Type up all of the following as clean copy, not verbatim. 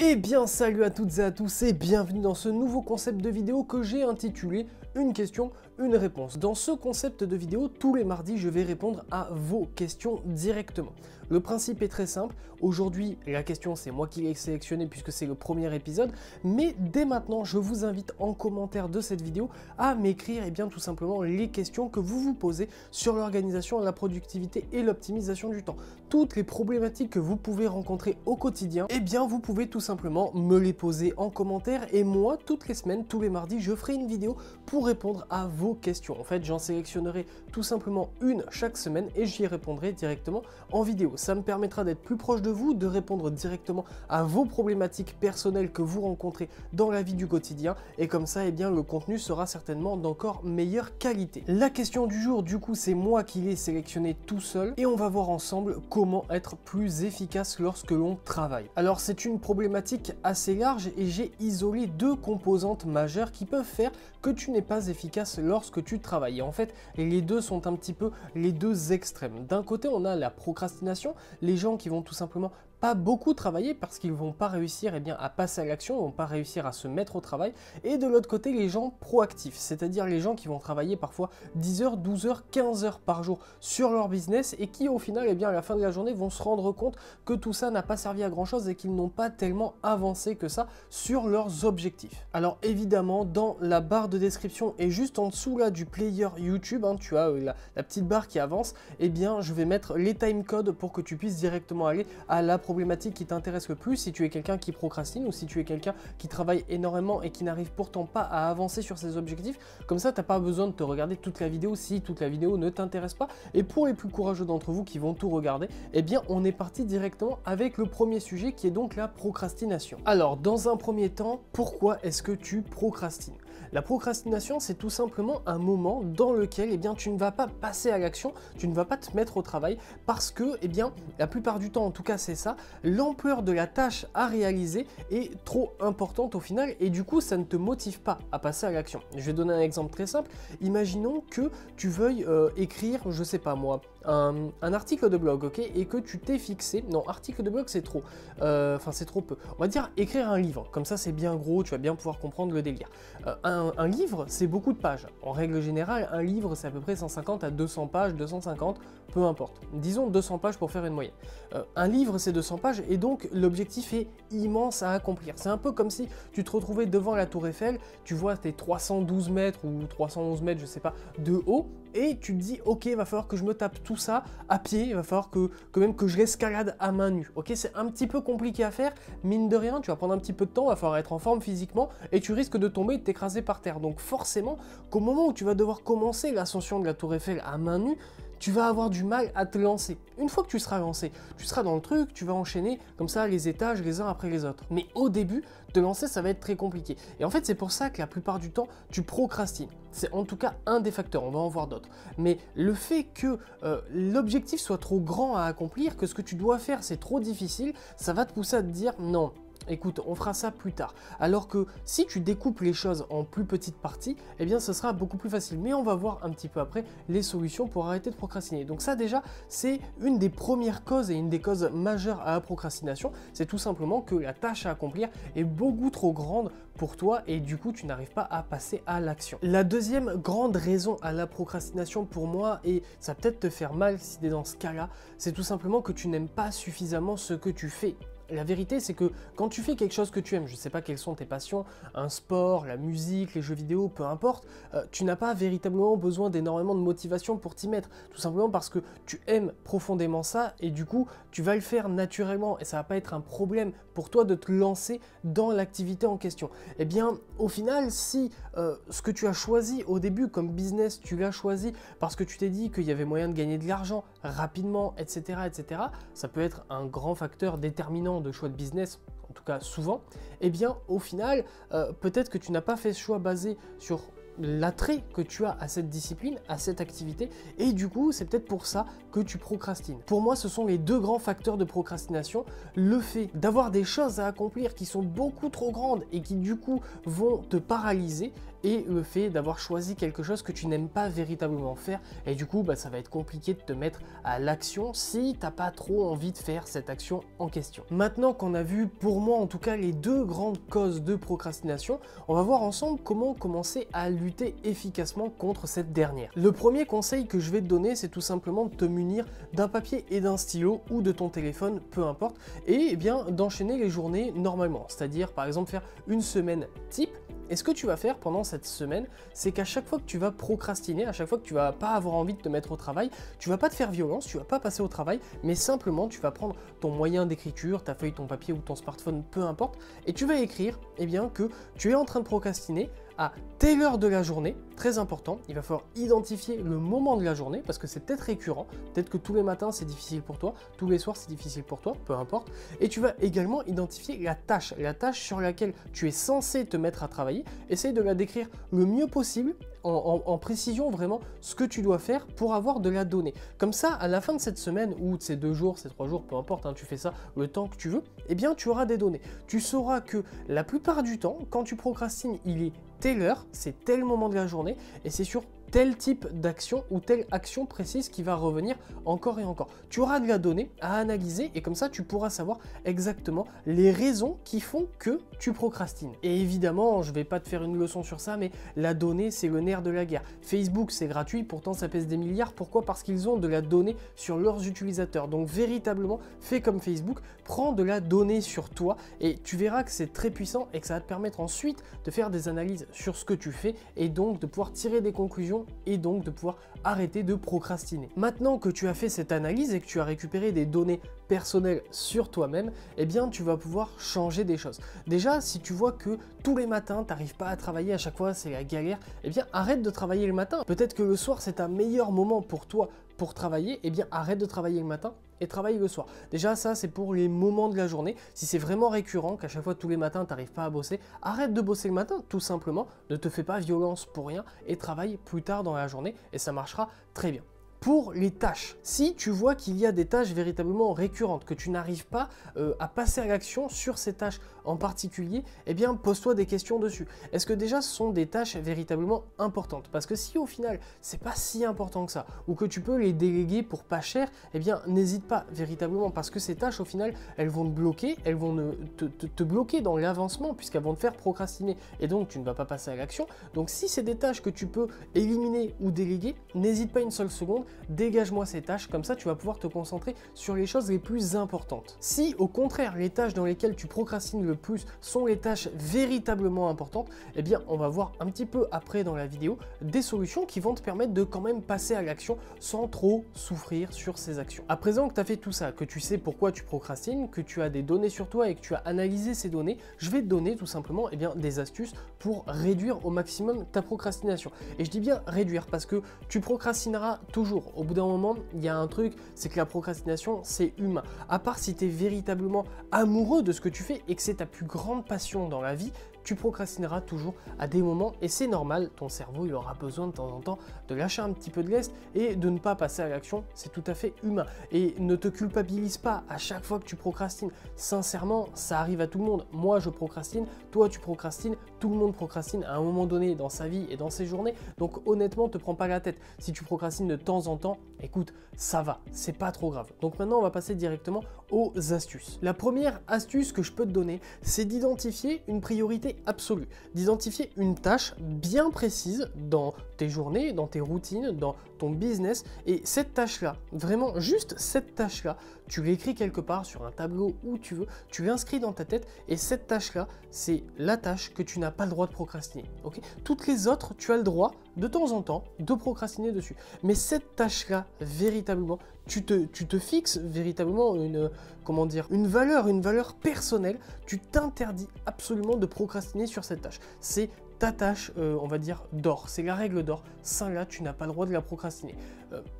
Eh bien salut à toutes et à tous et bienvenue dans ce nouveau concept de vidéo que j'ai intitulé Une question, une réponse. Dans ce concept de vidéo, tous les mardis, je vais répondre à vos questions directement. Le principe est très simple. Aujourd'hui, la question, c'est moi qui l'ai sélectionnée puisque c'est le premier épisode. Mais dès maintenant, je vous invite en commentaire de cette vidéo à m'écrire tout simplement les questions que vous vous posez sur l'organisation, la productivité et l'optimisation du temps. Toutes les problématiques que vous pouvez rencontrer au quotidien, vous pouvez tout simplement me les poser en commentaire. Et moi, toutes les semaines, tous les mardis, je ferai une vidéo pour répondre à vos questions. En fait, j'en sélectionnerai tout simplement une chaque semaine et j'y répondrai directement en vidéo. Ça me permettra d'être plus proche de vous, de répondre directement à vos problématiques personnelles que vous rencontrez dans la vie du quotidien et comme ça, le contenu sera certainement d'encore meilleure qualité. La question du jour, du coup, c'est moi qui l'ai sélectionné tout seul et on va voir ensemble comment être plus efficace lorsque l'on travaille. Alors, c'est une problématique assez large et j'ai isolé deux composantes majeures qui peuvent faire que tu n'es pas efficace lorsque tu travailles. Et en fait, les deux sont un petit peu les deux extrêmes. D'un côté, on a la procrastination, les gens qui vont tout simplement pas beaucoup travailler parce qu'ils vont pas réussir à passer à l'action, ils vont pas réussir à se mettre au travail. Et de l'autre côté, les gens proactifs, c'est-à-dire les gens qui vont travailler parfois 10 heures, 12 heures, 15 heures par jour sur leur business et qui au final, à la fin de la journée, vont se rendre compte que tout ça n'a pas servi à grand chose et qu'ils n'ont pas tellement avancé que ça sur leurs objectifs. Alors évidemment, dans la barre de description et juste en dessous là du player YouTube, tu as la petite barre qui avance, je vais mettre les timecodes pour que tu puisses directement aller à la problématique qui t'intéresse le plus, si tu es quelqu'un qui procrastine ou si tu es quelqu'un qui travaille énormément et qui n'arrive pourtant pas à avancer sur ses objectifs. Comme ça, tu n'as pas besoin de te regarder toute la vidéo si toute la vidéo ne t'intéresse pas. Et pour les plus courageux d'entre vous qui vont tout regarder, on est parti directement avec le premier sujet qui est donc la procrastination. Alors, dans un premier temps, pourquoi est-ce que tu procrastines? La procrastination, c'est tout simplement un moment dans lequel tu ne vas pas passer à l'action, tu ne vas pas te mettre au travail parce que, la plupart du temps, en tout cas c'est ça, l'ampleur de la tâche à réaliser est trop importante au final et du coup, ça ne te motive pas à passer à l'action. Je vais donner un exemple très simple. Imaginons que tu veuilles écrire, je sais pas moi, un article de blog, ok, et que tu t'es fixé, non, article de blog c'est trop, c'est trop peu, on va dire écrire un livre, comme ça c'est bien gros, tu vas bien pouvoir comprendre le délire. Un livre c'est beaucoup de pages, en règle générale un livre c'est à peu près 150 à 200 pages, 250, peu importe, disons 200 pages pour faire une moyenne. Un livre c'est 200 pages et donc l'objectif est immense à accomplir. C'est un peu comme si tu te retrouvais devant la tour Eiffel, tu vois tes 312 mètres ou 311 mètres, je sais pas, de haut, et tu te dis ok, il va falloir que je me tape tout ça à pied, il va falloir que même que je l'escalade à main nue. Ok, c'est un petit peu compliqué à faire, mine de rien, tu vas prendre un petit peu de temps, il va falloir être en forme physiquement et tu risques de tomber et de t'écraser par terre. Donc forcément qu'au moment où tu vas devoir commencer l'ascension de la tour Eiffel à main nue, tu vas avoir du mal à te lancer. Une fois que tu seras lancé, tu seras dans le truc, tu vas enchaîner comme ça les étages les uns après les autres. Mais au début, te lancer, ça va être très compliqué. Et en fait, c'est pour ça que la plupart du temps, tu procrastines. C'est en tout cas un des facteurs, on va en voir d'autres. Mais le fait que l'objectif soit trop grand à accomplir, que ce que tu dois faire, c'est trop difficile, ça va te pousser à te dire non. Écoute, on fera ça plus tard. Alors que si tu découpes les choses en plus petites parties, ce sera beaucoup plus facile. Mais on va voir un petit peu après les solutions pour arrêter de procrastiner. Donc ça déjà, c'est une des premières causes et une des causes majeures à la procrastination. C'est tout simplement que la tâche à accomplir est beaucoup trop grande pour toi et du coup, tu n'arrives pas à passer à l'action. La deuxième grande raison à la procrastination pour moi, et ça va peut-être te faire mal si tu es dans ce cas-là, c'est tout simplement que tu n'aimes pas suffisamment ce que tu fais. La vérité, c'est que quand tu fais quelque chose que tu aimes, je ne sais pas quelles sont tes passions, un sport, la musique, les jeux vidéo, peu importe, tu n'as pas véritablement besoin d'énormément de motivation pour t'y mettre. Tout simplement parce que tu aimes profondément ça et du coup, tu vas le faire naturellement et ça ne va pas être un problème pour toi de te lancer dans l'activité en question. Au final, si ce que tu as choisi au début comme business, tu l'as choisi parce que tu t'es dit qu'il y avait moyen de gagner de l'argent rapidement, etc., ça peut être un grand facteur déterminant de choix de business, en tout cas souvent, au final, peut-être que tu n'as pas fait ce choix basé sur l'attrait que tu as à cette discipline, à cette activité, et du coup, c'est peut-être pour ça que tu procrastines. Pour moi, ce sont les deux grands facteurs de procrastination. Le fait d'avoir des choses à accomplir qui sont beaucoup trop grandes et qui du coup vont te paralyser, et le fait d'avoir choisi quelque chose que tu n'aimes pas véritablement faire, et du coup ça va être compliqué de te mettre à l'action si t'as pas trop envie de faire cette action en question. Maintenant qu'on a vu, pour moi en tout cas, les deux grandes causes de procrastination, on va voir ensemble comment commencer à lutter efficacement contre cette dernière. Le premier conseil que je vais te donner, c'est tout simplement de te munir d'un papier et d'un stylo ou de ton téléphone, peu importe, et bien d'enchaîner les journées normalement, c'est-à-dire par exemple faire une semaine type. Et ce que tu vas faire pendant cette semaine, c'est qu'à chaque fois que tu vas procrastiner, à chaque fois que tu vas pas avoir envie de te mettre au travail, tu vas pas te faire violence, tu vas pas passer au travail, mais simplement tu vas prendre ton moyen d'écriture, ta feuille, ton papier ou ton smartphone, peu importe, et tu vas écrire bien que tu es en train de procrastiner à telle heure de la journée, très important, il va falloir identifier le moment de la journée parce que c'est peut-être récurrent, peut-être que tous les matins c'est difficile pour toi, tous les soirs c'est difficile pour toi, peu importe, et tu vas également identifier la tâche sur laquelle tu es censé te mettre à travailler, essaye de la décrire le mieux possible, en précision vraiment ce que tu dois faire pour avoir de la donnée. Comme ça, à la fin de cette semaine ou de ces 2 jours, ces 3 jours, peu importe, hein, tu fais ça le temps que tu veux, bien tu auras des données. Tu sauras que la plupart du temps, quand tu procrastines, il est telle heure, c'est tel moment de la journée et c'est sur tel type d'action ou telle action précise qui va revenir encore et encore. Tu auras de la donnée à analyser et comme ça tu pourras savoir exactement les raisons qui font que tu procrastines. Et évidemment, je vais pas te faire une leçon sur ça, mais la donnée c'est le nerf de la guerre. Facebook c'est gratuit, pourtant ça pèse des milliards. Pourquoi? Parce qu'ils ont de la donnée sur leurs utilisateurs. Donc véritablement, fais comme Facebook, prends de la donnée sur toi et tu verras que c'est très puissant et que ça va te permettre ensuite de faire des analyses sur ce que tu fais et donc de pouvoir tirer des conclusions et donc de pouvoir arrêter de procrastiner. Maintenant que tu as fait cette analyse et que tu as récupéré des données personnelles sur toi-même, bien tu vas pouvoir changer des choses. Déjà, si tu vois que tous les matins tu n'arrives pas à travailler, à chaque fois c'est la galère, bien arrête de travailler le matin. Peut-être que le soir c'est un meilleur moment pour toi pour travailler, bien arrête de travailler le matin et travaille le soir. Déjà ça c'est pour les moments de la journée. Si c'est vraiment récurrent, qu'à chaque fois tous les matins tu n'arrives pas à bosser, arrête de bosser le matin tout simplement, ne te fais pas violence pour rien et travaille plus tard dans la journée et ça marchera très bien. Pour les tâches, si tu vois qu'il y a des tâches véritablement récurrentes, que tu n'arrives pas à passer à l'action sur ces tâches en particulier, bien pose-toi des questions dessus. Est-ce que déjà ce sont des tâches véritablement importantes? Parce que si au final c'est pas si important que ça, ou que tu peux les déléguer pour pas cher, bien n'hésite pas véritablement, parce que ces tâches au final elles vont te bloquer, elles vont te bloquer dans l'avancement puisqu'elles vont te faire procrastiner et donc tu ne vas pas passer à l'action. Donc si c'est des tâches que tu peux éliminer ou déléguer, n'hésite pas une seule seconde, dégage-moi ces tâches, comme ça tu vas pouvoir te concentrer sur les choses les plus importantes. Si au contraire les tâches dans lesquelles tu procrastines le plus sont les tâches véritablement importantes, bien on va voir un petit peu après dans la vidéo des solutions qui vont te permettre de quand même passer à l'action sans trop souffrir sur ces actions. À présent que tu as fait tout ça, que tu sais pourquoi tu procrastines, que tu as des données sur toi et que tu as analysé ces données, je vais te donner tout simplement des astuces pour réduire au maximum ta procrastination. Et je dis bien réduire parce que tu procrastineras toujours. Au bout d'un moment, il y a un truc, c'est que la procrastination, c'est humain. À part si tu es véritablement amoureux de ce que tu fais et que c'est ta plus grande passion dans la vie, tu procrastineras toujours à des moments et c'est normal, ton cerveau il aura besoin de temps en temps de lâcher un petit peu de lest et de ne pas passer à l'action, c'est tout à fait humain. Et ne te culpabilise pas à chaque fois que tu procrastines, sincèrement ça arrive à tout le monde. Moi je procrastine, toi tu procrastines, tout le monde procrastine à un moment donné dans sa vie et dans ses journées, donc honnêtement te prends pas la tête. Si tu procrastines de temps en temps, écoute, ça va, c'est pas trop grave. Donc maintenant on va passer directement aux astuces. La première astuce que je peux te donner, c'est d'identifier une priorité absolue, d'identifier une tâche bien précise dans tes journées, dans tes routines, dans ton business, et cette tâche-là, vraiment juste cette tâche-là, tu l'écris quelque part sur un tableau où tu veux, tu l'inscris dans ta tête, et cette tâche-là, c'est la tâche que tu n'as pas le droit de procrastiner. Okay, toutes les autres, tu as le droit de temps en temps de procrastiner dessus, mais cette tâche-là, véritablement, tu te fixes véritablement une valeur personnelle, tu t'interdis absolument de procrastiner sur cette tâche. C'est ta tâche, on va dire, d'or. C'est la règle d'or. Ça, là, tu n'as pas le droit de la procrastiner.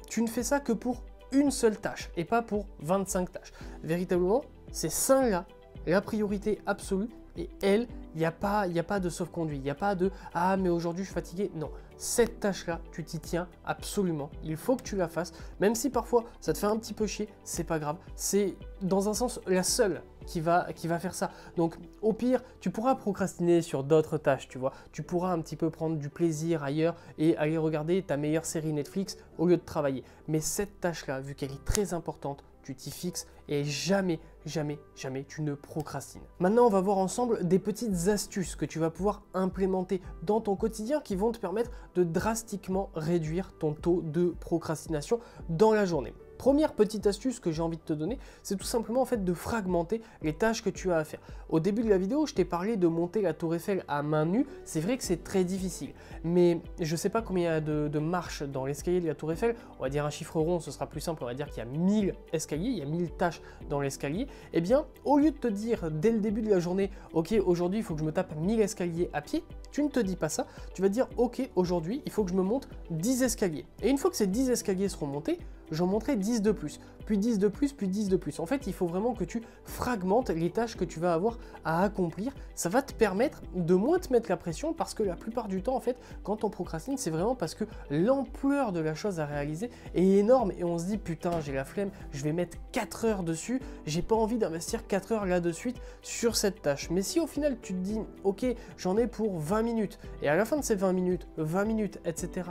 Tu ne fais ça que pour une seule tâche et pas pour 25 tâches. Véritablement, c'est ça, là, la priorité absolue et elle, il n'y a pas de sauf-conduit, il n'y a pas de « ah mais aujourd'hui je suis fatigué ». Non, cette tâche-là, tu t'y tiens absolument. Il faut que tu la fasses, même si parfois ça te fait un petit peu chier, c'est pas grave. C'est dans un sens la seule qui va faire ça. Donc au pire, tu pourras procrastiner sur d'autres tâches, tu vois. Tu pourras un petit peu prendre du plaisir ailleurs et aller regarder ta meilleure série Netflix au lieu de travailler. Mais cette tâche-là, vu qu'elle est très importante, tu t'y fixes et jamais, jamais, jamais tu ne procrastines. Maintenant, on va voir ensemble des petites astuces que tu vas pouvoir implémenter dans ton quotidien qui vont te permettre de drastiquement réduire ton taux de procrastination dans la journée. Première petite astuce que j'ai envie de te donner, c'est tout simplement en fait de fragmenter les tâches que tu as à faire. Au début de la vidéo, je t'ai parlé de monter la tour Eiffel à main nue. C'est vrai que c'est très difficile, mais je ne sais pas combien il y a de marches dans l'escalier de la tour Eiffel. On va dire un chiffre rond, ce sera plus simple. On va dire qu'il y a 1000 escaliers, il y a 1000 tâches dans l'escalier. Eh bien, au lieu de te dire dès le début de la journée, ok, aujourd'hui il faut que je me tape 1000 escaliers à pied, tu ne te dis pas ça. Tu vas dire, ok, aujourd'hui il faut que je me monte 10 escaliers. Et une fois que ces 10 escaliers seront montés, j'en monterai 10 de plus, puis 10 de plus, puis 10 de plus. En fait, il faut vraiment que tu fragmentes les tâches que tu vas avoir à accomplir. Ça va te permettre de moins te mettre la pression parce que la plupart du temps, en fait, quand on procrastine, c'est vraiment parce que l'ampleur de la chose à réaliser est énorme et on se dit, putain, j'ai la flemme, je vais mettre 4 heures dessus, j'ai pas envie d'investir 4 heures là de suite sur cette tâche. Mais si au final, tu te dis, ok, j'en ai pour 20 minutes et à la fin de ces 20 minutes, etc.,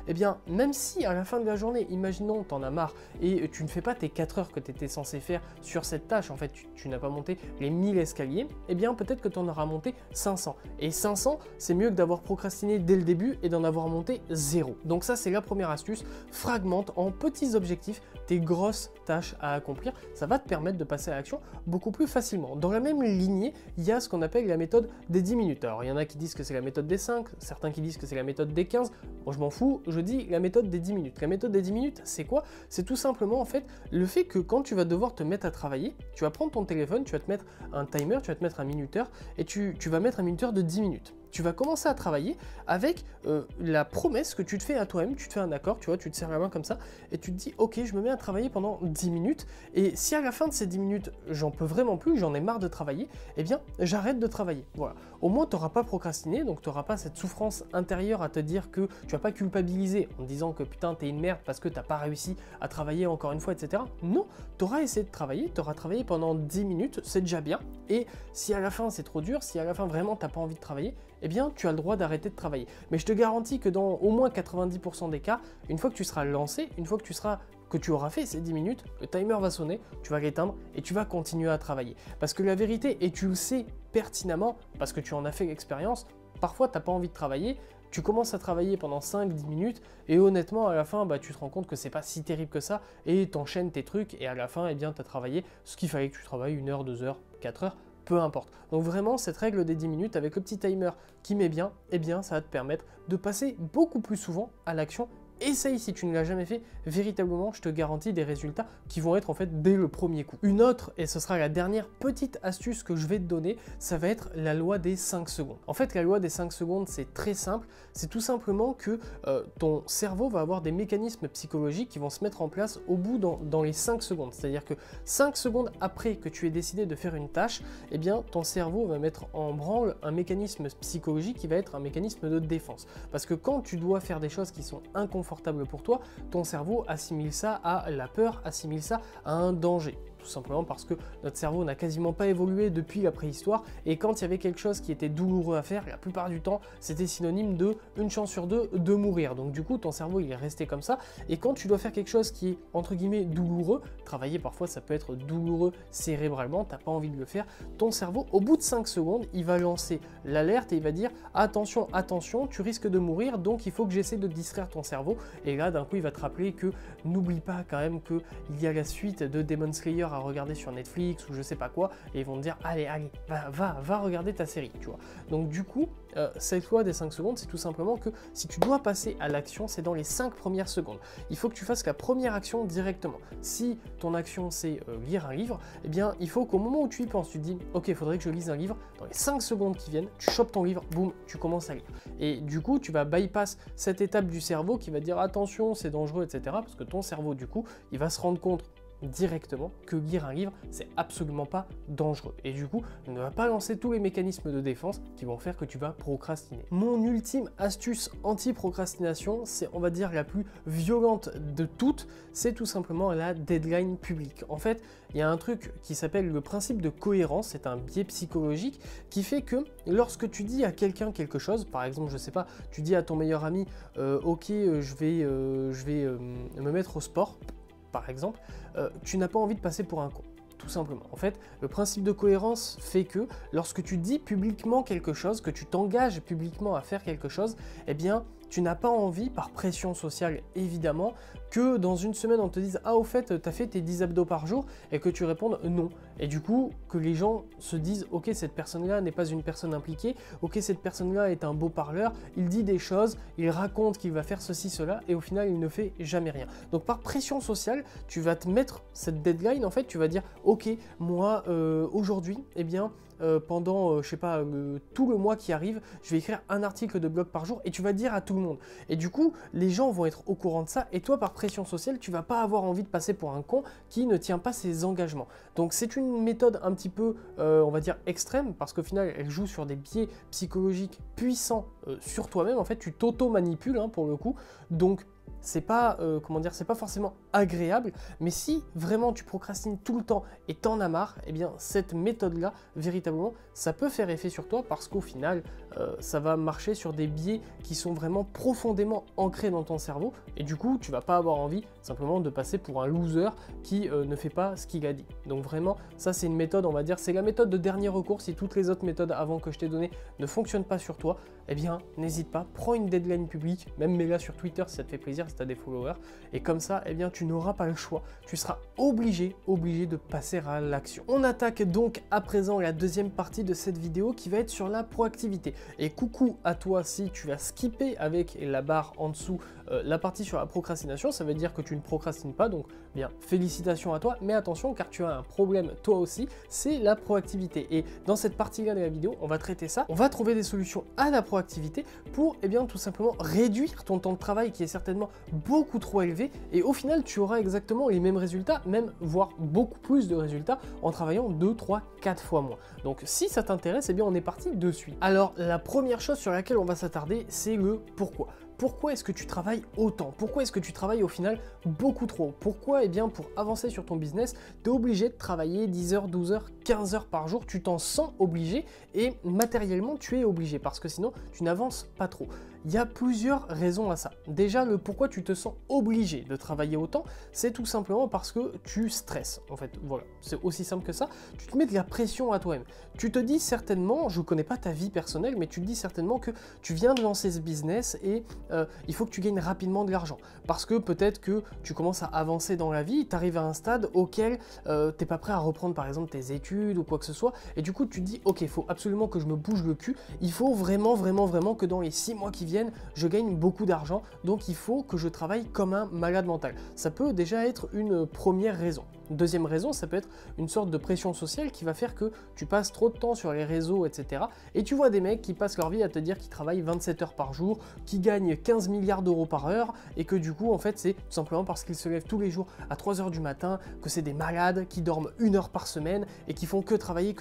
eh bien, même si à la fin de la journée, imagine tu en as marre et tu ne fais pas tes 4 heures que tu étais censé faire sur cette tâche, en fait tu n'as pas monté les 1000 escaliers, eh bien peut-être que tu en auras monté 500. Et 500, c'est mieux que d'avoir procrastiné dès le début et d'en avoir monté 0. Donc ça, c'est la première astuce, fragmente en petits objectifs tes grosses tâches à accomplir. Ça va te permettre de passer à l'action beaucoup plus facilement. Dans la même lignée, il y a ce qu'on appelle la méthode des 10 minutes. Alors il y en a qui disent que c'est la méthode des 5, certains qui disent que c'est la méthode des 15. Moi je m'en fous, je dis la méthode des 10 minutes. La méthode des 10 minutes, c'est quoi? C'est tout simplement en fait le fait que quand tu vas devoir te mettre à travailler, tu vas prendre ton téléphone, tu vas te mettre un timer, tu vas te mettre un minuteur et tu vas mettre un minuteur de 10 minutes. Tu vas commencer à travailler avec la promesse que tu te fais à toi-même, tu te fais un accord, tu vois, tu te serres la main comme ça et tu te dis ok, je me mets à travailler pendant 10 minutes et si à la fin de ces 10 minutes j'en peux vraiment plus, j'en ai marre de travailler, eh bien j'arrête de travailler. Voilà, au moins tu n'auras pas procrastiné, donc tu n'auras pas cette souffrance intérieure à te dire que tu vas pas culpabiliser en te disant que putain t'es une merde parce que t'as pas réussi à travailler encore une fois, etc. Non, tu auras essayé de travailler, tu auras travaillé pendant 10 minutes, c'est déjà bien, et si à la fin c'est trop dur, si à la fin vraiment t'as pas envie de travailler, eh bien tu as le droit d'arrêter de travailler. Mais je te garantis que dans au moins 90% des cas, une fois que tu seras lancé, une fois que tu auras fait ces 10 minutes, le timer va sonner, tu vas l'éteindre et tu vas continuer à travailler. Parce que la vérité, et tu le sais pertinemment, parce que tu en as fait l'expérience, parfois tu n'as pas envie de travailler, tu commences à travailler pendant 5-10 minutes et honnêtement à la fin tu te rends compte que c'est pas si terrible que ça et t'enchaînes tes trucs et à la fin tu as travaillé ce qu'il fallait que tu travailles 1 heure, 2 heures, 4 heures, peu importe. Donc vraiment cette règle des 10 minutes avec le petit timer qui met bien, eh bien ça va te permettre de passer beaucoup plus souvent à l'action. Essaye si tu ne l'as jamais fait, véritablement je te garantis des résultats qui vont être en fait dès le premier coup. Une autre, et ce sera la dernière petite astuce que je vais te donner, ça va être la loi des 5 secondes. En fait la loi des 5 secondes c'est très simple, c'est tout simplement que ton cerveau va avoir des mécanismes psychologiques qui vont se mettre en place au bout dans les 5 secondes. C'est-à-dire que 5 secondes après que tu aies décidé de faire une tâche, eh bien ton cerveau va mettre en branle un mécanisme psychologique qui va être un mécanisme de défense. Parce que quand tu dois faire des choses qui sont inconfortables pour toi, ton cerveau assimile ça à la peur, assimile ça à un danger. Tout simplement parce que notre cerveau n'a quasiment pas évolué depuis la préhistoire et quand il y avait quelque chose qui était douloureux à faire, la plupart du temps, c'était synonyme de une chance sur 2 de mourir. Donc du coup, ton cerveau, il est resté comme ça et quand tu dois faire quelque chose qui est entre guillemets douloureux, travailler parfois ça peut être douloureux cérébralement, t'as pas envie de le faire, ton cerveau, au bout de 5 secondes, il va lancer l'alerte et il va dire attention, attention, tu risques de mourir, donc il faut que j'essaie de distraire ton cerveau et là, d'un coup, il va te rappeler que n'oublie pas quand même qu'il y a la suite de Demon Slayer à regarder sur Netflix ou je sais pas quoi et ils vont te dire allez va regarder ta série, tu vois. Donc du coup cette loi des 5 secondes, c'est tout simplement que si tu dois passer à l'action, c'est dans les 5 premières secondes. Il faut que tu fasses la première action directement. Si ton action c'est lire un livre, eh bien il faut qu'au moment où tu y penses, tu te dis ok, il faudrait que je lise un livre, dans les 5 secondes qui viennent, tu chopes ton livre, boum, tu commences à lire. Et du coup tu vas bypass cette étape du cerveau qui va dire attention c'est dangereux, etc. parce que ton cerveau du coup il va se rendre compte directement que lire un livre, c'est absolument pas dangereux. Et du coup, ne va pas lancer tous les mécanismes de défense qui vont faire que tu vas procrastiner. Mon ultime astuce anti-procrastination, c'est on va dire la plus violente de toutes, c'est tout simplement la deadline publique. En fait, il y a un truc qui s'appelle le principe de cohérence, c'est un biais psychologique qui fait que lorsque tu dis à quelqu'un quelque chose, par exemple, je sais pas, tu dis à ton meilleur ami, ok, je vais me mettre au sport, par exemple, tu n'as pas envie de passer pour un con. Tout simplement. En fait, le principe de cohérence fait que lorsque tu dis publiquement quelque chose, que tu t'engages publiquement à faire quelque chose, eh bien, tu n'as pas envie, par pression sociale évidemment, que dans une semaine on te dise « Ah, au fait, tu as fait tes 10 abdos par jour » et que tu répondes « Non ». Et du coup, que les gens se disent « Ok, cette personne-là n'est pas une personne impliquée, ok, cette personne-là est un beau parleur, il dit des choses, il raconte qu'il va faire ceci, cela, et au final, il ne fait jamais rien. » Donc par pression sociale, tu vas te mettre cette deadline, en fait, tu vas dire « Ok, moi, aujourd'hui, eh bien, pendant, je sais pas, tout le mois qui arrive, je vais écrire un article de blog par jour et tu vas dire à tout le monde. Et du coup, les gens vont être au courant de ça et toi, par pression sociale, tu vas pas avoir envie de passer pour un con qui ne tient pas ses engagements. Donc c'est une méthode un petit peu, on va dire, extrême parce qu'au final, elle joue sur des biais psychologiques puissants sur toi-même. En fait, tu t'auto-manipules pour le coup. Donc c'est pas, comment dire, c'est pas forcément agréable, mais si vraiment tu procrastines tout le temps et t'en as marre, eh bien cette méthode-là, véritablement, ça peut faire effet sur toi parce qu'au final, ça va marcher sur des biais qui sont vraiment profondément ancrés dans ton cerveau et du coup, tu vas pas avoir envie simplement de passer pour un loser qui ne fait pas ce qu'il a dit. Donc vraiment, ça c'est une méthode, on va dire, c'est la méthode de dernier recours. Si toutes les autres méthodes avant que je t'ai données ne fonctionnent pas sur toi, eh bien n'hésite pas, prends une deadline publique, même mets-la sur Twitter si ça te fait plaisir, si tu as des followers, et comme ça, eh bien tu n'auras pas le choix, tu seras obligé de passer à l'action. On attaque donc à présent la deuxième partie de cette vidéo qui va être sur la proactivité. Et coucou à toi si tu vas skipper avec la barre en dessous la partie sur la procrastination, ça veut dire que tu ne procrastines pas, donc bien félicitations à toi, mais attention car tu as un problème toi aussi, c'est la proactivité. Et dans cette partie-là de la vidéo, on va traiter ça, on va trouver des solutions à la proactivité pour tout simplement réduire ton temps de travail qui est certainement beaucoup trop élevé et au final tu auras exactement les mêmes résultats, même voire beaucoup plus de résultats en travaillant 2, 3, 4 fois moins. Donc si ça t'intéresse, eh bien on est parti de suite. Alors la première chose sur laquelle on va s'attarder, c'est le pourquoi. Pourquoi est-ce que tu travailles autant? Pourquoi est-ce que tu travailles au final beaucoup trop? Pourquoi? Eh bien pour avancer sur ton business, tu es obligé de travailler 10 heures, 12 heures, 15 heures par jour, tu t'en sens obligé et matériellement tu es obligé parce que sinon tu n'avances pas trop. Il y a plusieurs raisons à ça. Déjà, le pourquoi tu te sens obligé de travailler autant, c'est tout simplement parce que tu stresses. En fait, voilà, c'est aussi simple que ça. Tu te mets de la pression à toi-même. Tu te dis certainement, je ne connais pas ta vie personnelle, mais tu te dis certainement que tu viens de lancer ce business et il faut que tu gagnes rapidement de l'argent. Parce que peut-être que tu commences à avancer dans la vie, tu arrives à un stade auquel tu n'es pas prêt à reprendre par exemple tes études ou quoi que ce soit. Et du coup, tu te dis, ok, il faut absolument que je me bouge le cul. Il faut vraiment que dans les 6 mois qui viennent, je gagne beaucoup d'argent, donc il faut que je travaille comme un malade mental. Ça peut déjà être une première raison. Deuxième raison, ça peut être une sorte de pression sociale qui va faire que tu passes trop de temps sur les réseaux, etc. Et tu vois des mecs qui passent leur vie à te dire qu'ils travaillent 27 heures par jour, qui gagnent 15 milliards d'euros par heure, et que du coup, en fait, c'est tout simplement parce qu'ils se lèvent tous les jours à 3 heures du matin, que c'est des malades qui dorment 1 heure par semaine et qui font que travailler.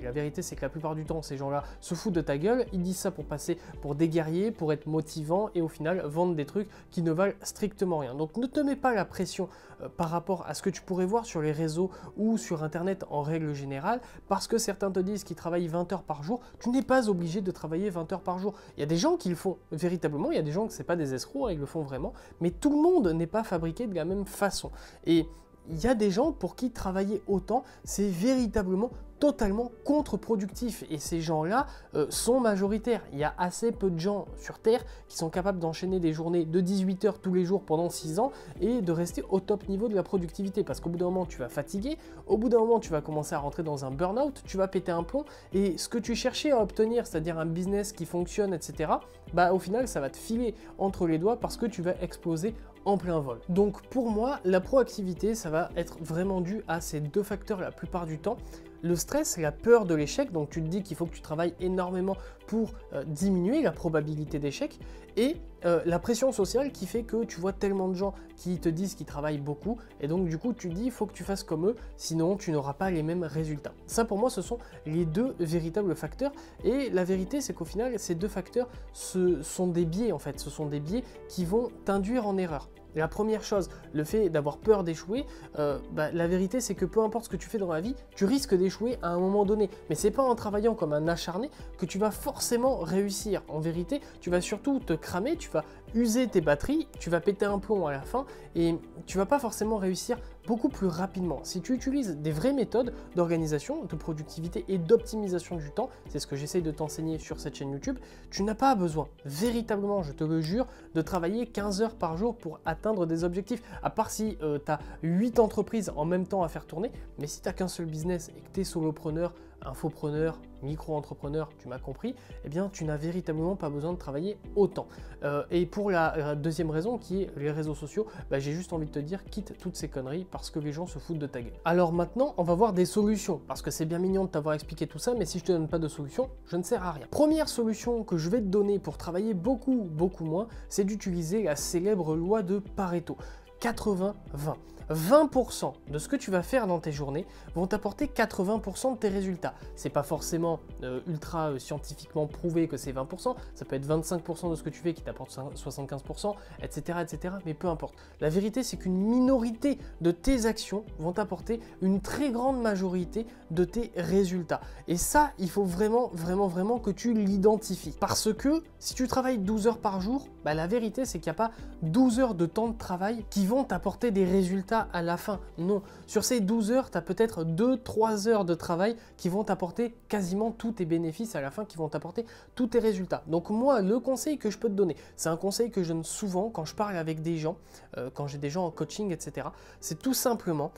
La vérité, c'est que la plupart du temps, ces gens-là se foutent de ta gueule, ils disent ça pour passer pour des guerriers, pour être motivants et au final vendre des trucs qui ne valent strictement rien. Donc ne te mets pas la pression par rapport à ce que tu pourrais voir sur les réseaux ou sur internet en règle générale, parce que certains te disent qu'ils travaillent 20 heures par jour, tu n'es pas obligé de travailler 20 heures par jour. Il y a des gens qui le font véritablement, il y a des gens que c'est pas des escrocs, ils le font vraiment, mais tout le monde n'est pas fabriqué de la même façon. Et il y a des gens pour qui travailler autant, c'est véritablement totalement contre-productif et ces gens-là sont majoritaires. Il y a assez peu de gens sur Terre qui sont capables d'enchaîner des journées de 18 heures tous les jours pendant 6 ans et de rester au top niveau de la productivité parce qu'au bout d'un moment tu vas fatiguer, au bout d'un moment tu vas commencer à rentrer dans un burn-out, tu vas péter un plomb et ce que tu cherchais à obtenir, c'est-à-dire un business qui fonctionne, etc., bah au final ça va te filer entre les doigts parce que tu vas exploser en plein vol. Donc pour moi, la proactivité, ça va être vraiment dû à ces deux facteurs la plupart du temps. le stress, la peur de l'échec, donc tu te dis qu'il faut que tu travailles énormément pour diminuer la probabilité d'échec, et la pression sociale qui fait que tu vois tellement de gens qui te disent qu'ils travaillent beaucoup, et donc du coup tu te dis il faut que tu fasses comme eux, sinon tu n'auras pas les mêmes résultats. Ça pour moi ce sont les deux véritables facteurs, et la vérité c'est qu'au final ces deux facteurs ce sont des biais en fait, ce sont des biais qui vont t'induire en erreur. La première chose, le fait d'avoir peur d'échouer, la vérité c'est que peu importe ce que tu fais dans la vie, tu risques d'échouer à un moment donné. Mais c'est pas en travaillant comme un acharné que tu vas forcément réussir. En vérité, tu vas surtout te cramer, tu vas user tes batteries, tu vas péter un plomb à la fin et tu vas pas forcément réussir beaucoup plus rapidement. Si tu utilises des vraies méthodes d'organisation, de productivité et d'optimisation du temps, c'est ce que j'essaye de t'enseigner sur cette chaîne YouTube, tu n'as pas besoin, véritablement, je te le jure, de travailler 15 heures par jour pour atteindre des objectifs. À part si tu as 8 entreprises en même temps à faire tourner, mais si tu n'as qu'un seul business et que tu es solopreneur, infopreneur, micro-entrepreneur, tu m'as compris, eh bien tu n'as véritablement pas besoin de travailler autant. Et pour la deuxième raison qui est les réseaux sociaux, j'ai juste envie de te dire quitte toutes ces conneries parce que les gens se foutent de ta gueule. Alors maintenant on va voir des solutions parce que c'est bien mignon de t'avoir expliqué tout ça, mais si je te donne pas de solution, je ne sers à rien. Première solution que je vais te donner pour travailler beaucoup moins, c'est d'utiliser la célèbre loi de Pareto. 80-20. 20% de ce que tu vas faire dans tes journées vont t'apporter 80% de tes résultats. C'est pas forcément ultra scientifiquement prouvé que c'est 20%, ça peut être 25% de ce que tu fais qui t'apporte 75%, etc. Mais peu importe. La vérité, c'est qu'une minorité de tes actions vont t'apporter une très grande majorité de tes résultats. Et ça, il faut vraiment que tu l'identifies. Parce que si tu travailles 12 heures par jour, la vérité, c'est qu'il n'y a pas 12 heures de temps de travail qui vont t'apporter des résultats à la fin. Non, sur ces 12 heures, tu as peut-être 2-3 heures de travail qui vont t'apporter quasiment tous tes bénéfices à la fin, qui vont t'apporter tous tes résultats. Donc moi, le conseil que je peux te donner, c'est un conseil que je donne souvent quand je parle avec des gens, quand j'ai des gens en coaching, etc. C'est tout simplement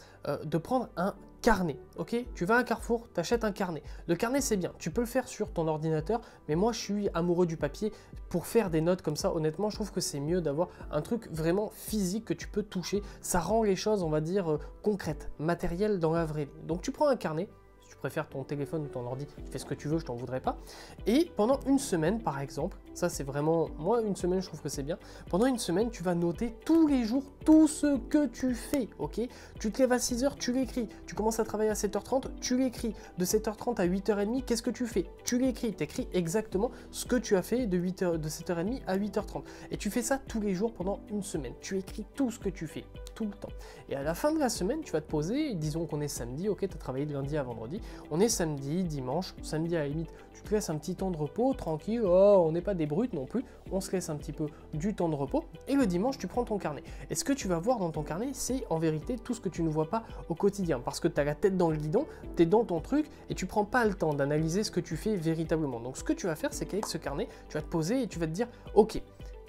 de prendre un carnet, ok? Tu vas à Carrefour, tu achètes un carnet. Le carnet, c'est bien, tu peux le faire sur ton ordinateur, mais moi, je suis amoureux du papier. Pour faire des notes comme ça, honnêtement, je trouve que c'est mieux d'avoir un truc vraiment physique que tu peux toucher. Ça rend les choses, on va dire, concrètes, matérielles dans la vraie vie. Donc, tu prends un carnet. Tu préfères ton téléphone ou ton ordi, tu fais ce que tu veux, je t'en voudrais pas. Et pendant une semaine, par exemple, ça c'est vraiment, moi une semaine je trouve que c'est bien, pendant une semaine tu vas noter tous les jours tout ce que tu fais, ok? Tu te lèves à 6h, tu l'écris, tu commences à travailler à 7h30, tu l'écris, de 7h30 à 8h30, qu'est-ce que tu fais? Tu l'écris, tu écris exactement ce que tu as fait de 7h30 à 8h30. Et tu fais ça tous les jours pendant une semaine, tu écris tout ce que tu fais, tout le temps. Et à la fin de la semaine, tu vas te poser, disons qu'on est samedi, ok, tu as travaillé de lundi à vendredi, on est samedi, dimanche, samedi à la limite, tu te laisses un petit temps de repos, tranquille, oh, on n'est pas des brutes non plus, on se laisse un petit peu du temps de repos, et le dimanche, tu prends ton carnet. Et ce que tu vas voir dans ton carnet, c'est en vérité tout ce que tu ne vois pas au quotidien, parce que tu as la tête dans le guidon, tu es dans ton truc, et tu prends pas le temps d'analyser ce que tu fais véritablement. Donc ce que tu vas faire, c'est qu'avec ce carnet, tu vas te poser et tu vas te dire, ok,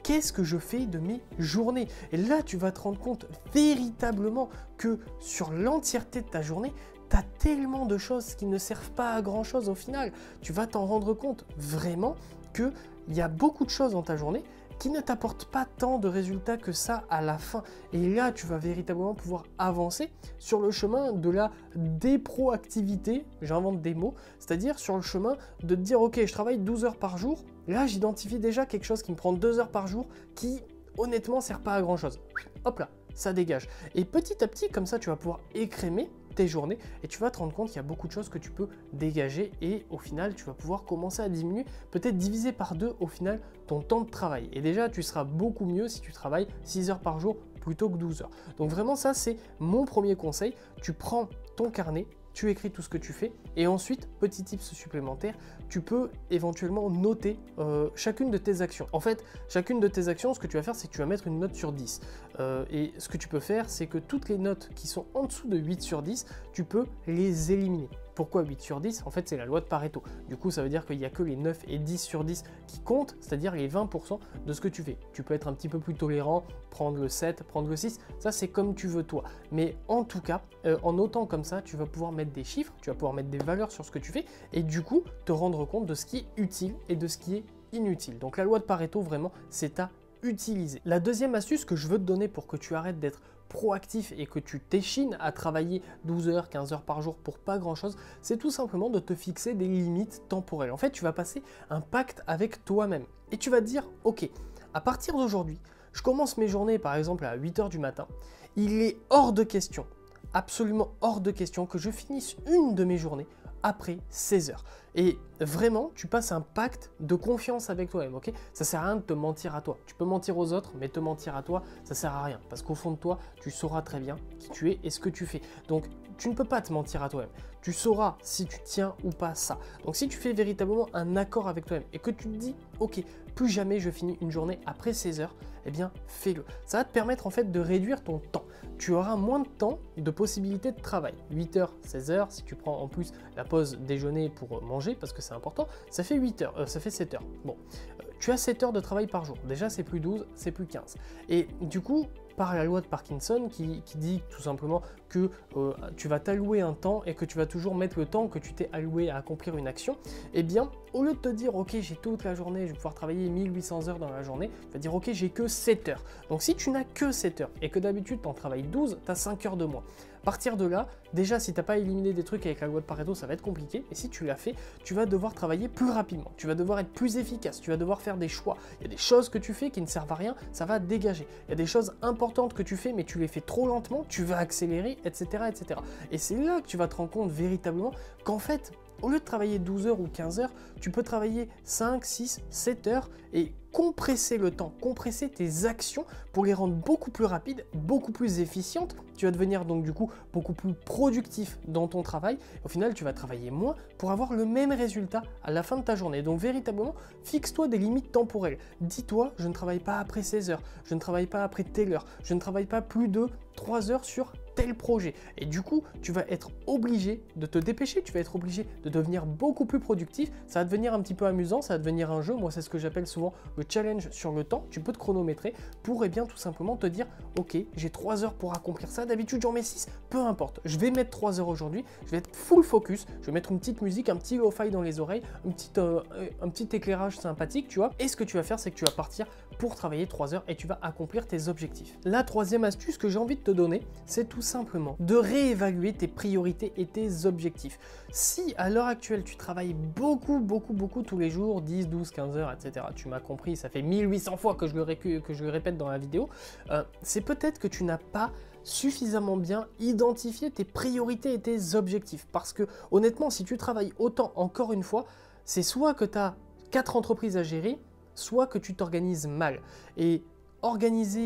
qu'est-ce que je fais de mes journées? Et là, tu vas te rendre compte véritablement que sur l'entièreté de ta journée, tu as tellement de choses qui ne servent pas à grand chose au final. Tu vas t'en rendre compte vraiment qu'il y a beaucoup de choses dans ta journée qui ne t'apportent pas tant de résultats que ça à la fin. Et là, tu vas véritablement pouvoir avancer sur le chemin de la déproactivité, j'invente des mots, c'est-à-dire sur le chemin de te dire, ok, je travaille 12 heures par jour, là, j'identifie déjà quelque chose qui me prend 2 heures par jour, qui, honnêtement, ne sert pas à grand-chose. Hop là, ça dégage. Et petit à petit, comme ça, tu vas pouvoir écrémer tes journées et tu vas te rendre compte qu'il y a beaucoup de choses que tu peux dégager et au final tu vas pouvoir commencer à diminuer, peut-être diviser par 2 au final ton temps de travail. Et déjà tu seras beaucoup mieux si tu travailles 6 heures par jour plutôt que 12 heures. Donc vraiment ça c'est mon premier conseil, tu prends ton carnet, tu écris tout ce que tu fais et ensuite, petit tips supplémentaire, tu peux éventuellement noter chacune de tes actions. En fait, chacune de tes actions, ce que tu vas faire, c'est que tu vas mettre une note sur 10. Et ce que tu peux faire, c'est que toutes les notes qui sont en dessous de 8 sur 10, tu peux les éliminer. Pourquoi 8 sur 10? En fait, c'est la loi de Pareto. Du coup, ça veut dire qu'il n'y a que les 9 et 10 sur 10 qui comptent, c'est-à-dire les 20% de ce que tu fais. Tu peux être un petit peu plus tolérant, prendre le 7, prendre le 6, ça c'est comme tu veux toi. Mais en tout cas, en notant comme ça, tu vas pouvoir mettre des chiffres, tu vas pouvoir mettre des valeurs sur ce que tu fais et du coup, te rendre compte de ce qui est utile et de ce qui est inutile. Donc la loi de Pareto, vraiment, c'est ta utiliser. La deuxième astuce que je veux te donner pour que tu arrêtes d'être proactif et que tu t'échines à travailler 12 heures, 15 heures par jour pour pas grand chose, c'est tout simplement de te fixer des limites temporelles. En fait, tu vas passer un pacte avec toi-même et tu vas te dire, ok, à partir d'aujourd'hui, je commence mes journées par exemple à 8 heures du matin, il est hors de question, absolument hors de question que je finisse une de mes journées après 16 heures. Et vraiment, tu passes un pacte de confiance avec toi-même, ok? Ça sert à rien de te mentir à toi. Tu peux mentir aux autres, mais te mentir à toi, ça sert à rien. Parce qu'au fond de toi, tu sauras très bien qui tu es et ce que tu fais. Donc, tu ne peux pas te mentir à toi-même. Tu sauras si tu tiens ou pas ça. Donc, si tu fais véritablement un accord avec toi-même et que tu te dis, ok, plus jamais je finis une journée après 16 heures, eh bien, fais-le. Ça va te permettre en fait de réduire ton temps. Tu auras moins de temps de possibilités de travail. 8 heures, 16 heures, si tu prends en plus la pause déjeuner pour manger, parce que c'est important, ça fait 8 heures, ça fait 7 heures. Bon, tu as 7 heures de travail par jour. Déjà, c'est plus 12, c'est plus 15. Et du coup, par la loi de Parkinson qui dit tout simplement que tu vas t'allouer un temps et que tu vas toujours mettre le temps que tu t'es alloué à accomplir une action, eh bien, au lieu de te dire, ok, j'ai toute la journée, je vais pouvoir travailler 1800 heures dans la journée, tu vas dire, ok, j'ai que 7 heures. Donc, si tu n'as que 7 heures et que d'habitude, tu en travailles 12, tu as 5 heures de moins. À partir de là, déjà, si tu n'as pas éliminé des trucs avec la loi de Pareto, ça va être compliqué. Et si tu l'as fait, tu vas devoir travailler plus rapidement. Tu vas devoir être plus efficace. Tu vas devoir faire des choix. Il y a des choses que tu fais qui ne servent à rien, ça va dégager. Il y a des choses importantes que tu fais, mais tu les fais trop lentement, tu vas accélérer, etc. etc. Et c'est là que tu vas te rendre compte véritablement qu'en fait, au lieu de travailler 12 heures ou 15 heures, tu peux travailler 5, 6, 7 heures et compresser le temps, compresser tes actions pour les rendre beaucoup plus rapides, beaucoup plus efficientes. Tu vas devenir donc du coup beaucoup plus productif dans ton travail. Au final, tu vas travailler moins pour avoir le même résultat à la fin de ta journée. Donc véritablement, fixe-toi des limites temporelles. Dis-toi, je ne travaille pas après 16 heures, je ne travaille pas après telle heure, je ne travaille pas plus de 3 heures sur tel projet. Et du coup, tu vas être obligé de te dépêcher, tu vas être obligé de devenir beaucoup plus productif. Ça va devenir un petit peu amusant, ça va devenir un jeu. Moi, c'est ce que j'appelle souvent le challenge sur le temps. Tu peux te chronométrer pour bien tout simplement te dire, ok, j'ai 3 heures pour accomplir ça. D'habitude, j'en mets 6, peu importe. Je vais mettre 3 heures aujourd'hui, je vais être full focus. Je vais mettre une petite musique, un petit lo-fi dans les oreilles, un petit éclairage sympathique, tu vois. Et ce que tu vas faire, c'est que tu vas partir pour travailler 3 heures et tu vas accomplir tes objectifs. La troisième astuce que j'ai envie de te donner, c'est tout simplement de réévaluer tes priorités et tes objectifs. Si à l'heure actuelle tu travailles beaucoup tous les jours, 10, 12, 15 heures, etc., tu m'as compris, ça fait 1800 fois que je le répète dans la vidéo, c'est peut-être que tu n'as pas suffisamment bien identifié tes priorités et tes objectifs. Parce que honnêtement, si tu travailles autant, encore une fois, c'est soit que tu as 4 entreprises à gérer, soit que tu t'organises mal. Et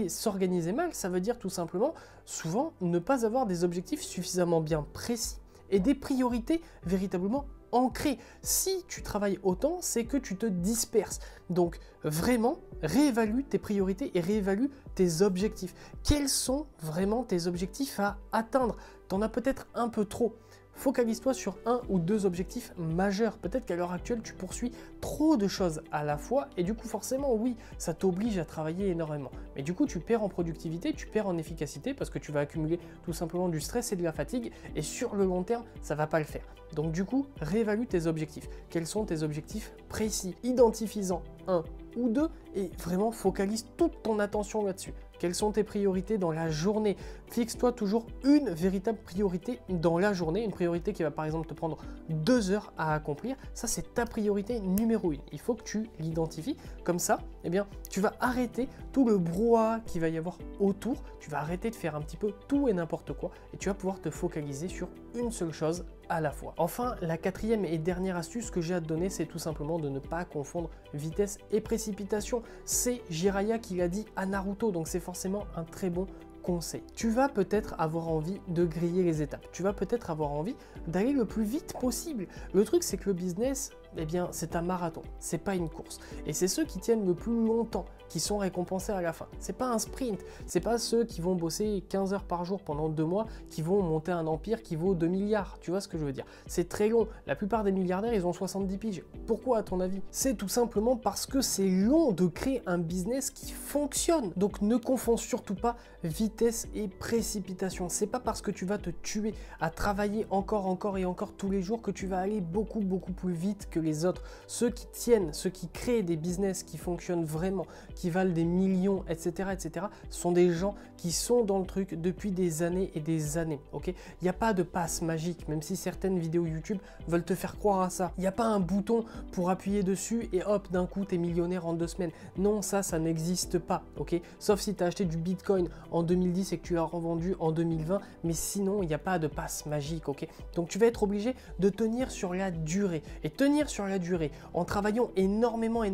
s'organiser mal, ça veut dire tout simplement, souvent, ne pas avoir des objectifs suffisamment bien précis et des priorités véritablement ancrées. Si tu travailles autant, c'est que tu te disperses. Donc, vraiment, réévalue tes priorités et réévalue tes objectifs. Quels sont vraiment tes objectifs à atteindre? T'en as peut-être un peu trop. Focalise-toi sur 1 ou 2 objectifs majeurs. Peut-être qu'à l'heure actuelle, tu poursuis trop de choses à la fois et du coup, forcément, oui, ça t'oblige à travailler énormément. Mais du coup, tu perds en productivité, tu perds en efficacité parce que tu vas accumuler tout simplement du stress et de la fatigue et sur le long terme, ça ne va pas le faire. Donc du coup, réévalue tes objectifs. Quels sont tes objectifs précis? Identifie-en 1 ou 2 et vraiment focalise toute ton attention là-dessus. Quelles sont tes priorités dans la journée? Fixe-toi toujours une véritable priorité dans la journée, une priorité qui va par exemple te prendre 2 heures à accomplir. Ça, c'est ta priorité numéro 1. Il faut que tu l'identifies. Comme ça, eh bien, tu vas arrêter tout le brouhaha qu'il va y avoir autour. Tu vas arrêter de faire un petit peu tout et n'importe quoi et tu vas pouvoir te focaliser sur une seule chose à la fois. Enfin, la quatrième et dernière astuce que j'ai à te donner, c'est tout simplement de ne pas confondre vitesse et précipitation. C'est Jiraiya qui l'a dit à Naruto, donc c'est forcément un très bon conseil. Tu vas peut-être avoir envie de griller les étapes. Tu vas peut-être avoir envie d'aller le plus vite possible. Le truc, c'est que le business, eh bien, c'est un marathon, c'est pas une course. Et c'est ceux qui tiennent le plus longtemps qui sont récompensés à la fin. C'est pas un sprint, c'est pas ceux qui vont bosser 15 heures par jour pendant 2 mois qui vont monter un empire qui vaut 2 milliards. Tu vois ce que je veux dire? C'est très long. La plupart des milliardaires, ils ont 70 piges. Pourquoi à ton avis? C'est tout simplement parce que c'est long de créer un business qui fonctionne. Donc ne confonds surtout pas vitesse et précipitation. C'est pas parce que tu vas te tuer à travailler encore et encore tous les jours que tu vas aller beaucoup plus vite que les autres, ceux qui tiennent, ceux qui créent des business qui fonctionnent vraiment, qui valent des millions, etc., etc., sont des gens qui sont dans le truc depuis des années et des années, ok? Il n'y a pas de passe magique, même si certaines vidéos YouTube veulent te faire croire à ça. Il n'y a pas un bouton pour appuyer dessus et hop, d'un coup, tu es millionnaire en 2 semaines. Non, ça n'existe pas, ok? Sauf si tu as acheté du Bitcoin en 2010 et que tu l'as revendu en 2020, mais sinon, il n'y a pas de passe magique, ok? Donc, tu vas être obligé de tenir sur la durée. Et tenir sur la durée en travaillant énormément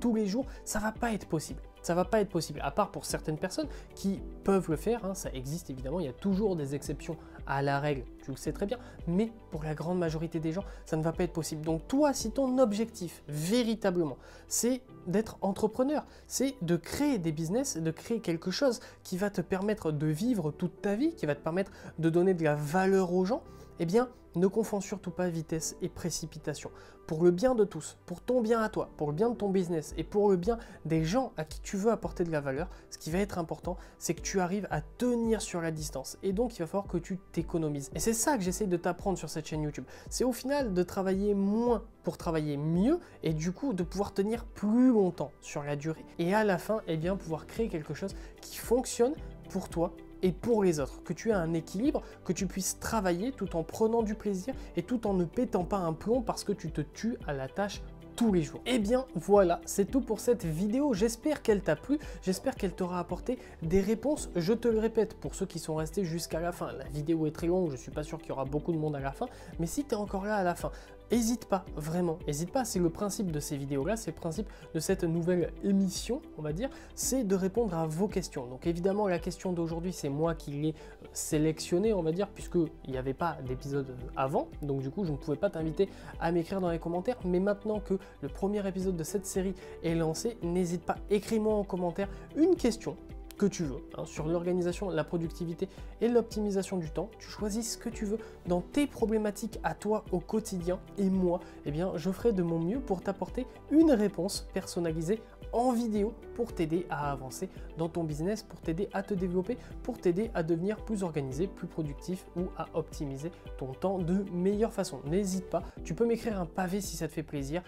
tous les jours, ça va pas être possible. Ça va pas être possible, à part pour certaines personnes qui peuvent le faire, hein, ça existe évidemment, il y a toujours des exceptions à la règle, tu le sais très bien, mais pour la grande majorité des gens, ça ne va pas être possible. Donc toi, si ton objectif, véritablement, c'est d'être entrepreneur, c'est de créer des business, de créer quelque chose qui va te permettre de vivre toute ta vie, qui va te permettre de donner de la valeur aux gens, eh bien, ne confonds surtout pas vitesse et précipitation. Pour le bien de tous, pour ton bien à toi, pour le bien de ton business et pour le bien des gens à qui tu veux apporter de la valeur, ce qui va être important, c'est que tu arrives à tenir sur la distance. Et donc, il va falloir que tu t'économises. Et c'est ça que j'essaye de t'apprendre sur cette chaîne YouTube. C'est au final de travailler moins pour travailler mieux et du coup de pouvoir tenir plus longtemps sur la durée. Et à la fin, eh bien, pouvoir créer quelque chose qui fonctionne pour toi et pour les autres, que tu aies un équilibre, que tu puisses travailler tout en prenant du plaisir et tout en ne pétant pas un plomb parce que tu te tues à la tâche tous les jours. Et bien voilà, c'est tout pour cette vidéo. J'espère qu'elle t'a plu, j'espère qu'elle t'aura apporté des réponses. Je te le répète, pour ceux qui sont restés jusqu'à la fin, la vidéo est très longue, je suis pas sûr qu'il y aura beaucoup de monde à la fin, mais si tu es encore là à la fin, n'hésite pas, vraiment, n'hésite pas, c'est le principe de ces vidéos-là, c'est le principe de cette nouvelle émission, on va dire, c'est de répondre à vos questions. Donc évidemment, la question d'aujourd'hui, c'est moi qui l'ai sélectionnée, on va dire, puisqu'il n'y avait pas d'épisode avant, donc du coup, je ne pouvais pas t'inviter à m'écrire dans les commentaires, mais maintenant que le premier épisode de cette série est lancé, n'hésite pas, écris-moi en commentaire une question que tu veux, hein, sur l'organisation, la productivité et l'optimisation du temps. Tu choisis ce que tu veux dans tes problématiques à toi au quotidien et moi, eh bien, je ferai de mon mieux pour t'apporter une réponse personnalisée en vidéo pour t'aider à avancer dans ton business, pour t'aider à te développer, pour t'aider à devenir plus organisé, plus productif ou à optimiser ton temps de meilleure façon. N'hésite pas, tu peux m'écrire un pavé si ça te fait plaisir.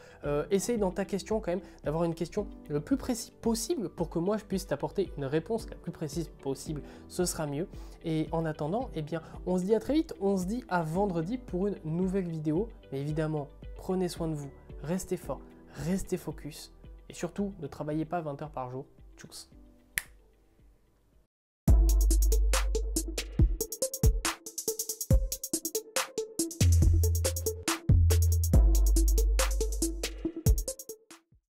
Essaye dans ta question quand même d'avoir une question le plus précise possible pour que moi je puisse t'apporter une réponse la plus précise possible, ce sera mieux. Et en attendant, eh bien, on se dit à très vite, on se dit à vendredi pour une nouvelle vidéo. Mais évidemment, prenez soin de vous, restez fort, restez focus. Et surtout, ne travaillez pas 20 heures par jour. Tchuss.